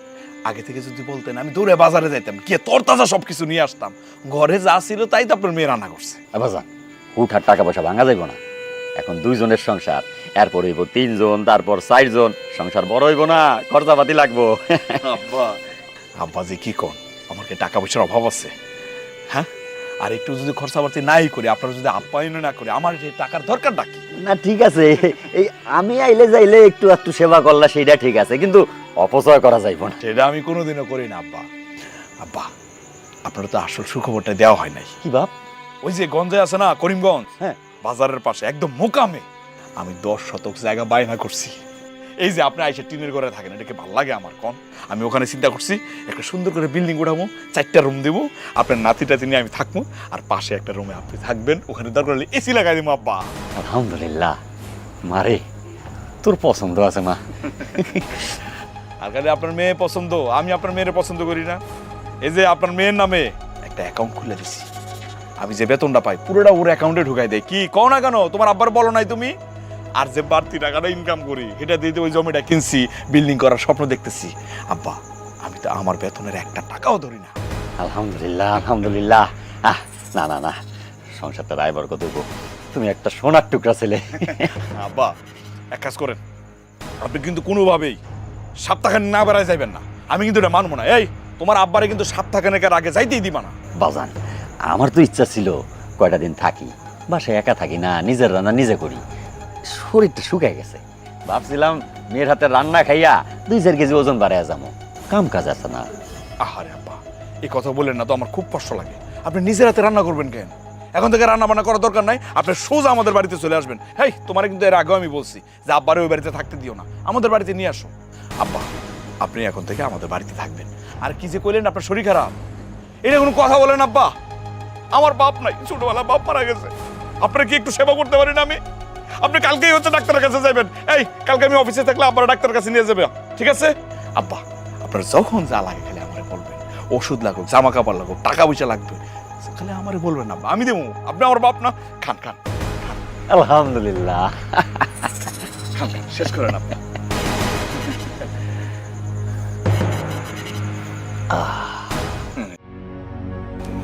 আগে থেকে যদি বলতেন আমি দৌড়ে বাজারে যাইতাম, গিয়ে তরতাজা সবকিছু নিয়ে আসতাম। ঘরে যা ছিল তাই তো আপনার মেয়ে রান্না করছে। বাজান, হুটহাট টাকা পয়সা ভাঙা যাইব না। এখন 2 জনের সংসার, এরপর হইব 3 জন, তারপর 4 জন, সংসার বড় হইব না, খরচাপাতি লাগবো। আব্বা আব্বা যে কি কর, আমার কি টাকা পয়সার অভাব আছে? হ্যাঁ, আর একটু যদি খরচাপাতি নাই করি, আপনারা যদি আপ্যায়ন না করে, আমার যে টাকার দরকারটা কি? না ঠিক আছে, এই আমি আইলে যাইলে একটু একটু সেবা করলা সেইটা ঠিক আছে, কিন্তু অপচয় করা যাইব না। সেটা আমি কোনোদিনও করি না আব্বা। আব্বা আপনারা তো আসল সুখবরটা দেওয়া হয় নাই। কি বাপ? ওই যে গঞ্জে আছে না, করিমগঞ্জ, হ্যাঁ, বাজারের পাশে একদম মোকামে আমি 10 শতক জায়গা বায়না করছি। এই যে আপনি আইসে টিনের ঘরে থাকেন, এটাকে ভালো লাগে আমার কোন? আমি ওখানে চিন্তা করছি একটা সুন্দর করে বিল্ডিং উঠাবো, 4টা রুম দেবো, আপনার নাতিটাতি নিয়ে আমি থাকবো, আর পাশে একটা রুমে আপনি থাকবেন, ওখানে দরকার হলে এসি লাগাই দেবো। আব্বা আলহামদুলিল্লাহ, মারে তোর পছন্দ আছে মা। আর খালি আপনার মেয়ে পছন্দ, আমি আপনার মেয়ের পছন্দ করি না। এই যে আপনার মেয়ের নামে একটা অ্যাকাউন্ট খুলে দিছি, আমি যে বেতনটা পাই পুরোটা ওর অ্যাকাউন্টে ঢুকাই দেয়। কি কও না কেন, তোমার আব্বার বলো নাই তুমি? আর যে বাড়তি টাকাটা ইনকাম করি সেটা দিয়ে ওই জমিটা কিনছি, বিল্ডিং করার স্বপ্ন দেখতেছি। আব্বা আমি তো আমার বেতনের একটা টাকাও ধরি না। আলহামদুলিল্লাহ আলহামদুলিল্লাহ। না না না, সংসারটা রায় বরকত হইব। তুমি একটা সোনার টুকরা ছেলে। আব্বা এক কাজ করেন, আপনি কিন্তু কোনোভাবেই সপ্তাহখানে না বেড়ায় যাইবেন না, আমি কিন্তু এটা মানবো না। এই তোমার আব্বারে কিন্তু সপ্তাহখানেকের আগে যাইতেই দিবা না। বাজান, আমার তো ইচ্ছা ছিল কয়টা দিন থাকি, বাসায় একা থাকি না, নিজের রান্না নিজে করি, শরীরটা শুকায় গেছে। ভাবছিলাম মেয়ের হাতে রান্না খাইয়া 2-4 কেজি ওজন বাড়াইয়া যাবো, কাম কাজ আছে না। আহারে আব্বা এই কথা বললেন না তো, আমার খুব কষ্ট লাগে। আপনি নিজের হাতে রান্না করবেন কেন? এখন থেকে রান্না বান্না করার দরকার নাই, আপনি সোজা আমাদের বাড়িতে চলে আসবেন। হেই তোমার কিন্তু এর আগেও আমি বলছি যে আব্বারে ওই বাড়িতে থাকতে দিও না, আমাদের বাড়িতে নিয়ে আসো। আব্বা আপনি এখন থেকে আমাদের বাড়িতে থাকবেন। আর কি যে কইলেন আপনার শরীর খারাপ, এটা কোনো কথা বলেন আব্বা? আমার বাপ নাই, ছোটবেলা বাপ মারা গেছে, আপনারা কি একটু সেবা করতে পারেন? আপনি কালকেই হচ্ছে ডাক্তারের কাছে যাবেন। এই কালকে আমি অফিসে থাকলে আব্বা ডাক্তারের কাছে নিয়ে যাবে, ঠিক আছে? আব্বা আপনার যখন যা লাগে খালি আমারে বলবেন, ওষুধ লাগুক, জামা কাপড় লাগুক, টাকা পয়সা লাগবে, খালি আমারে বলবেন আব্বা, আমি দেবো। আপনি আমার বাপ না? খান খান আলহামদুলিল্লাহ। খান খান, শেষ করেন আপনি।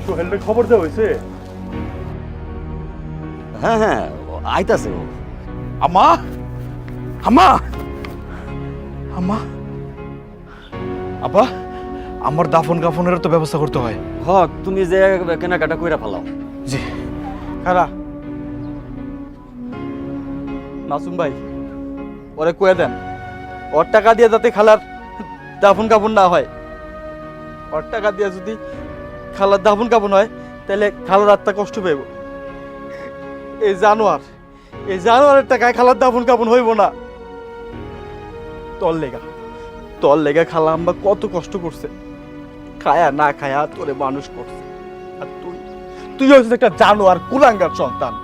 সোহেলের খবর দেওয়া হয়েছে? হ্যাঁ হ্যাঁ, আইতাছে ও। আম্মা আম্মা আম্মা আব্বা আমার দাফন কাফনের তো ব্যবস্থা করতে হয়। হ, তুমি যে কেনাকাটা কইরা ফেলাও। জি খারা মাসুম ভাই, ওরে কয়ে দেন ওর টাকা দিয়ে যাতে খালার দাফন কাফন না হয়। ওর টাকা দিয়ে যদি খালার দাফন কাফন হয় তাহলে খালার আত্মা কষ্ট পাইব। এই জানোয়ারের টাকায় খালার দাফন কাফন হইব না। তোর লেগা খালা আম্মা কত কষ্ট করছে, খায়া না খায়া তোরে মানুষ করছে। আর তুই হচ্ছিস একটা জানোয়ার, কুলাঙ্গার সন্তান।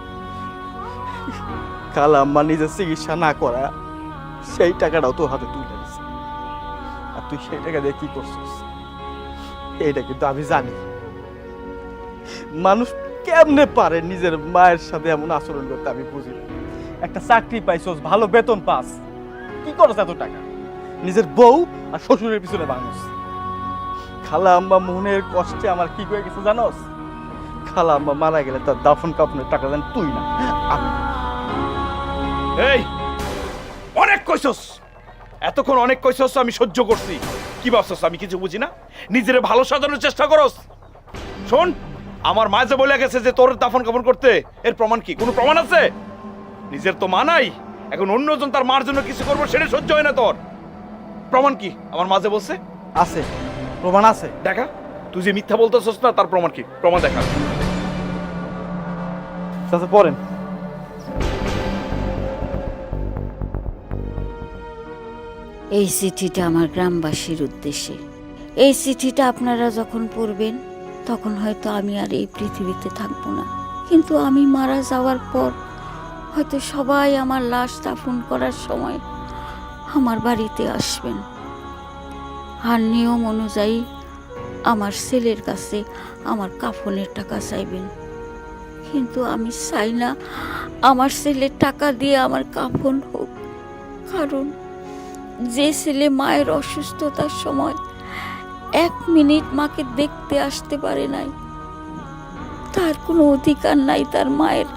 খালা আম্মা নিজের চিকিৎসা না করা সেই টাকাটাও তোর হাতে তুলে দিছে, আর তুই সেই টাকা দিয়ে কি করছিস এইটা কিন্তু আমি জানি। মানুষ কেমনে পারে নিজের মায়ের সাথে এমন আচরণ করতে আমি বুঝি না। একটা চাকরি পাইছস, ভালো বেতন পাস, কি করছ এত টাকা? নিজের বউ আর শ্বশুরের পিছনে ভাঙস। খালা আম্মা মনের কষ্টে আমার কি হয়ে গেছে জানোস? খালা আম্মা মারা গেলে তার দাফন কাফনের টাকা দেন তুই না, আমি। এই অনেক কইছস, এতক্ষণ অনেক কইছস, আমি সহ্য করছি। কি ভাবছস আমি কিছু বুঝি না? নিজের ভালো সাজানোর চেষ্টা করস। শোন, আমার মা যে বলে গেছে যে তোর দাফন কাফন করতে, এর প্রমাণ কি? কোনো প্রমাণ আছে? নিজের তো মা নাই, এখন অন্যজন তার মার জন্য কিছু করবো সেটা সহ্য হয় না তোর। প্রমাণ কি আমার মাঝে বলছে? আছে, প্রমাণ আছে। দেখা, তুই যে মিথ্যা বলতেছস না তার প্রমাণ কি? প্রমাণ দেখা। চাচা পড়েন। এই চিঠিটা আমার গ্রামবাসীর উদ্দেশ্যে। এই চিঠিটা আপনারা যখন পড়বেন তখন হয়তো আমি আর এই পৃথিবীতে থাকবো না, কিন্তু আমি মারা যাওয়ার পর হয়তো সবাই আমার লাশ দাফন করার সময় আমার বাড়িতে আসবেন, আর নিয়ম অনুযায়ী আমার ছেলের কাছে আমার কাফনের টাকা চাইবেন। কিন্তু আমি চাই না আমার ছেলের টাকা দিয়ে আমার কাফন হোক, কারণ যে ছেলে মায়ের অসুস্থতার সময় 1 মিনিট মাকে দেখতে আসতে পারে নাই, তার কোনো অধিকার নাই তার মায়ের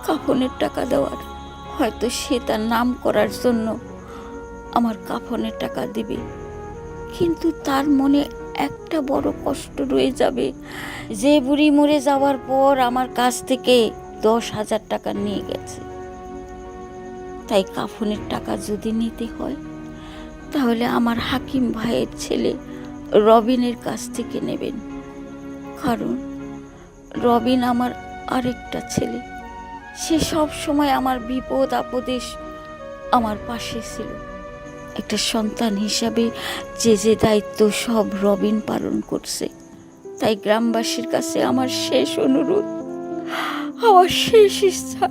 কাফনের টাকা দেওয়ার। হয়তো সে তার নাম করার জন্য আমার কাফনের টাকা দিবে, কিন্তু তার মনে একটা বড় কষ্ট রয়ে যাবে যে বুড়ি মরে যাওয়ার পর আমার কাছ থেকে 10,000 টাকা নিয়ে গেছে। তাই কাফনের টাকা যদি নিতে হয় তাহলে আমার হাকিম ভাইয়ের ছেলে রবিনের কাছ থেকে নেবেন, কারণ রবিন আমার আরেকটা ছেলে। সে সব সময় আমার বিপদ আপদে আমার পাশে ছিল। একটা সন্তান হিসাবে যে দায়িত্ব সব রবিন পালন করছে। তাই গ্রামবাসীর কাছে আমার শেষ অনুরোধ, আমার শেষ ইচ্ছা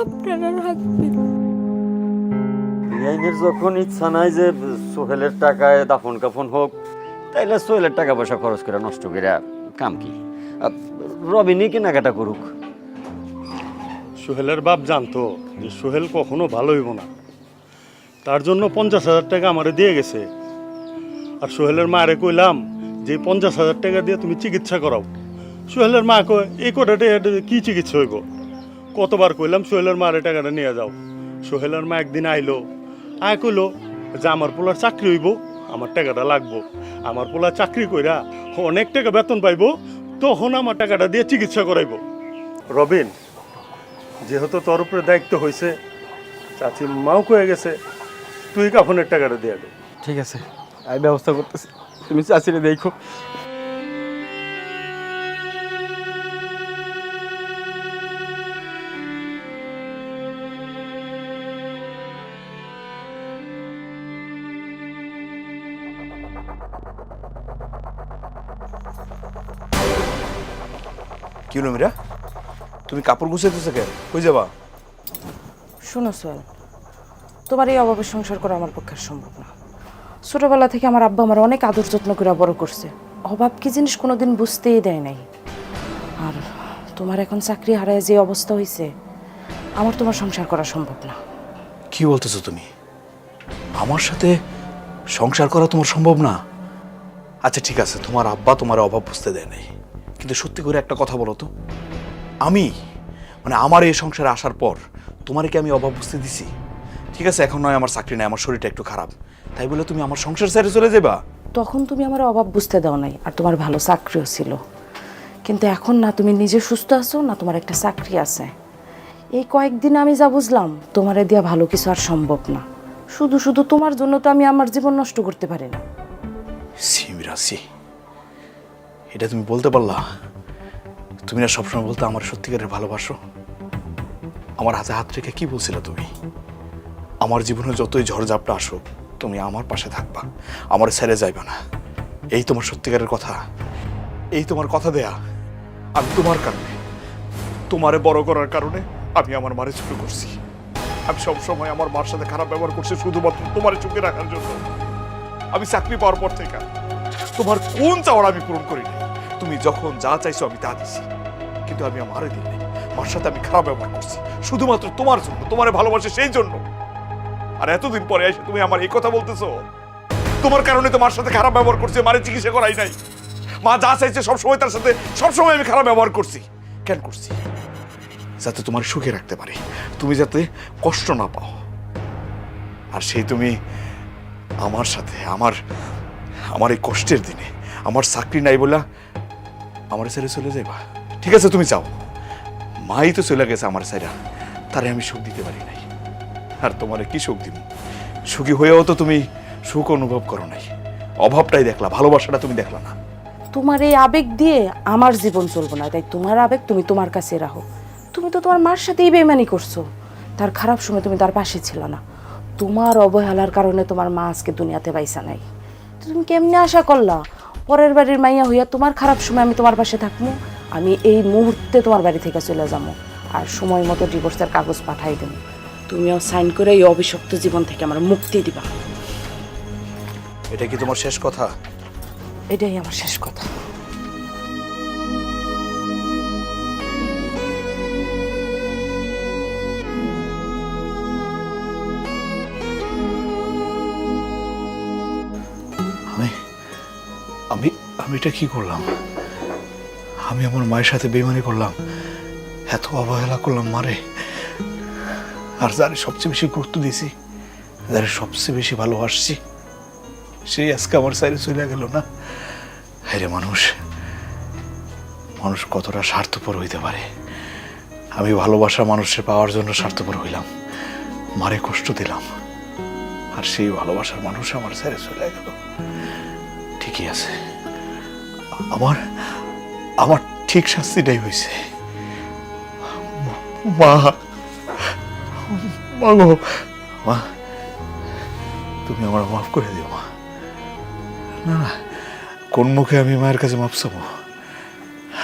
আপনারা রাখবেন। বিআইনের যখন ইচ্ছা নাই যে সোহেলের টাকায় দাফন কাফন হোক, তাইলে সোহেলের টাকা পয়সা খরচ করে নষ্ট করে কাম কি? রবিনই কেনাকাটা করুক। সোহেলের বাপ জানতো যে সোহেল কখনো ভালো হইব না, তার জন্য 50,000 টাকা আমারে দিয়ে গেছে। আর সোহেলের মারে কইলাম যে 50,000 টাকা দিয়ে তুমি চিকিৎসা করাও। সোহেলের মা কয় এই কটা টাকা কি চিকিৎসা হইব? কতবার কইলাম সোহেলের মারে টাকাটা নিয়ে যাও। সোহেলের মা একদিন আইলো, কইলো যে আমার পোলার চাকরি হইব, আমার টাকাটা লাগবো। আমার পোলার চাকরি কইরা অনেক টাকা বেতন পাইবো, তখন আমার টাকাটা দিয়ে চিকিৎসা করাইব। রবিন, যেহেতু তোর উপরে দায়িত্ব হয়েছে, চাচি মাও কয়ে গেছে, তুই কাফনের টাকাটা দিয়ে দে। ঠিক আছে, আমি ব্যবস্থা করতেছি, তুমি চাচিরে দেখো। কি হলো মীরা, তুমি কাপড় গুছাইতেছো কেন? কই যাবা? শোনো সোহেল, তোমার এই অভাবের সংসার করা আমার পক্ষে আর সম্ভব না। ছোটবেলা থেকে আমার আব্বা আমার অনেক আদর যত্ন করে বড় করছে, অভাব কি জিনিস কোনোদিন বুঝতেই দেয় নাই। আর তোমার এখন চাকরি হারায় যে অবস্থা হয়েছে, আমার তোমার সংসার করা সম্ভব না। কি বলতেছো তুমি? আমার সাথে সংসার করা তোমার সম্ভব না? আচ্ছা ঠিক আছে, তোমার আব্বা তোমার অভাব বুঝতে দেয় নাই, কিন্তু সত্যি করে একটা কথা বলো তো, আমি আমার এই সংসারে আসার পর তোমার কি আমি অভাব বুঝতে দিছি? ঠিক আছে, এখন নয় আমার চাকরি নাই, আমার শরীরটা একটু খারাপ, তাই বলে তুমি আমার সংসার ছেড়ে চলে যাবা? তখন তুমি আমার অভাব বুঝতে দাও নাই, আর তোমার ভালো চাকরিও ছিল। কিন্তু এখন না তুমি নিজে সুস্থ আছো, না তোমার একটা চাকরি আছে। এই কয়েকদিন আমি যা বুঝলাম, তোমারে দিয়া ভালো কিছু আর সম্ভব না। শুধু শুধু তোমার জন্য তো আমি আমার জীবন নষ্ট করতে পারি না। সিমরাসি, এটা তুমি বলতে পারলা? তুমি না সবসময় বলতে আমার সত্যিকারের ভালোবাসো। আমার হাতে হাত রেখে কি বলছিলে তুমি? আমার জীবনে যতই ঝড়ঝাপটা আসুক তুমি আমার পাশে থাকবা, আমার ছেড়ে যাইবা না। এই তোমার সত্যিকারের কথা, এই তোমার কথা দেয়া। আমি তোমার কারণে, তোমারে বড় করার কারণে আমি আমার মারে ছোট করছি। আমি সবসময় আমার মার সাথে খারাপ ব্যবহার করছি শুধুমাত্র তোমার চোখে রাখার জন্য। আমি চাকরি পাওয়ার পর থেকে তোমার কোন চাওয়ার আমি পূরণ করি নাই। তুমি যখন যা চাইছো আমি তা দিছি, কিন্তু আমি আমারে দিই নাই। মার সাথে আমি খারাপ ব্যবহার করছি শুধুমাত্র তোমার জন্য, তোমারে ভালোবাসে সেই জন্য। আর এতদিন পরে এসে তুমি আমার এই কথা বলতেছো? তোমার কারণে তো মার সাথে খারাপ ব্যবহার করছে, মারে চিকিৎসা করাই নাই। মা যা চাইছে সবসময় তার সাথে সবসময় আমি খারাপ ব্যবহার করছি। কেন করছি? যাতে তোমার সুখে রাখতে পারি, তুমি যাতে কষ্ট না পাও। আর সেই তুমি আমার সাথে আমার এই কষ্টের দিনে আমার চাকরি নাই বলে আমার ছেড়ে চলে যাইবা? ঠিক আছে তুমি চাও, মাই তো চলে গেছে আমার ছেড়া, তারে আমি সুখ দিতে পারি নাই। আর তোমারে কি সুখ দিব? সুখী হয়েও তো তুমি সুখ অনুভব করো নাই, অভাবটাই দেখলা, ভালোবাসাটা তুমি দেখলা না। তোমার এই আবেগ দিয়ে আমার জীবন চলবো না, তাই তোমার আবেগ তুমি তোমার কাছে রাখো। তুমি তো তোমার মার সাথেই বেইমানি করছো, তার খারাপ সময় তুমি তার পাশে ছিল না। তোমার অবহেলার কারণে তোমার মা আজকে দুনিয়াতে বাইসা নাই। তুমি কেমনে আশা করলা পরের বাড়ির মাইয়া হইয়া তোমার খারাপ সময় আমি তোমার পাশে থাকবো? আমি এই মুহূর্তে তোমার বাড়ি থেকে চলে যাবো, আর সময় মতো ডিভোর্সের কাগজ পাঠাই দেবো। তুমিও সাইন করে এই অভিশপ্ত জীবন থেকে আমার মুক্তি দিবা। এটা কি তোমার শেষ কথা? এটাই আমার শেষ কথা। আমি আমি আমি এটা কি করলাম? আমি আমার মায়ের সাথে বেইমানি করলাম, এত অবহেলা করলাম মারে। আর যারে সবচেয়ে বেশি গুরুত্ব দিয়েছি, যারে সবচেয়ে বেশি ভালোবাসছি, সেই আজকে আমার সাইডে চলে গেল না। হ্যাঁ রে, মানুষ মানুষ কতটা স্বার্থপর হইতে পারে। আমি ভালোবাসা মানুষের পাওয়ার জন্য স্বার্থপর হইলাম, মারে কষ্ট দিলাম, আর সেই ভালোবাসার মানুষ আমার সাইডে চলে গেল। ঠিকই আছে, আমার আমার ঠিক শাস্তিটাই হয়েছে। মা, মা গো, মা তুমি আমার মাফ করে দিও মা। না না, কোন মুখে আমি মায়ের কাছে মাপ চাবো?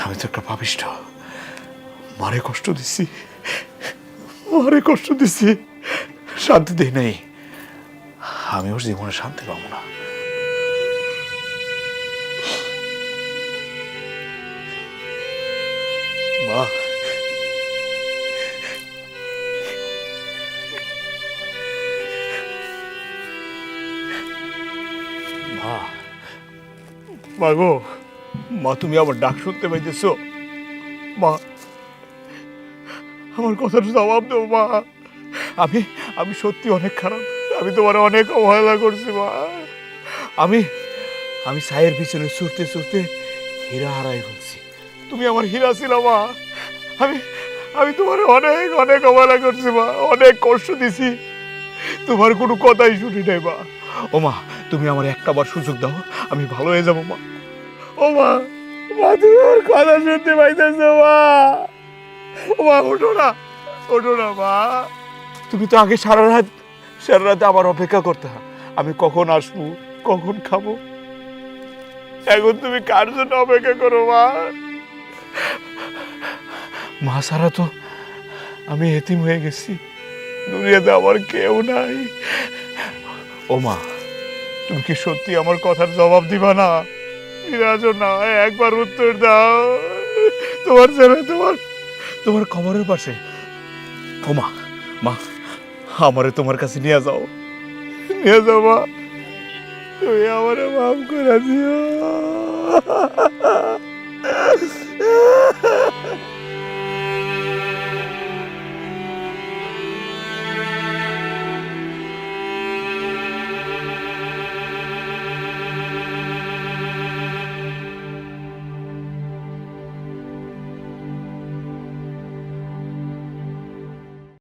আমি তো একটা পাপিষ্ঠ, মারে কষ্ট দিছি, মারে কষ্ট দিছি, শান্তি দেই নাই। আমি ওর জীবনে শান্তি পাবো না। মা, মা, মা গো, মা তুমি আমার ডাক শুনতে পাইতেছো? মা, আমার কথার জবাব দাও মা। আমি আমি সত্যি অনেক খারাপ, আমি তোমার অনেক অবহেলা করছি মা। আমি আমি ছায়ের পিছনে ছুটতে ছুটতে হীরা হারাই ফেলছি। তুমি আমার হীরা ছিল মা। আমি আমি তোমার অনেক অনেক অবহেলা করছি মা, অনেক কষ্ট দিছি, তোমার কোনো কথাই শুনি নাই মা। ও মা, তুমি আমার একটা বার সুযোগ দাও, আমি ভালো হয়ে যাবো মা। ও মা, মা তুমি আমার কথা শুনতে পাইতেছো মা? ও মা, ওঠো না, ওঠো না মা। তুমি তো আগে সারা রাত আমার অপেক্ষা করতে, আমি কখন আসবো, কখন খাবো। এখন তুমি কার জন্য অপেক্ষা করো মা? মা ছাড়া তো আমি এতিম হয়ে গেছি, দুনিয়াতে আমার কেউ নাই। ও মা, তুমি কি সত্যি আমার কথার জবাব দিবা না? না, একবার উত্তর দাও। তোমার ছেলে তোমার খবরের পাশে। ও মা, মা আমারে তোমার কাছে নিয়ে যাও, নিয়ে যাও মা, তুমি আমারে মাফ করে দিও।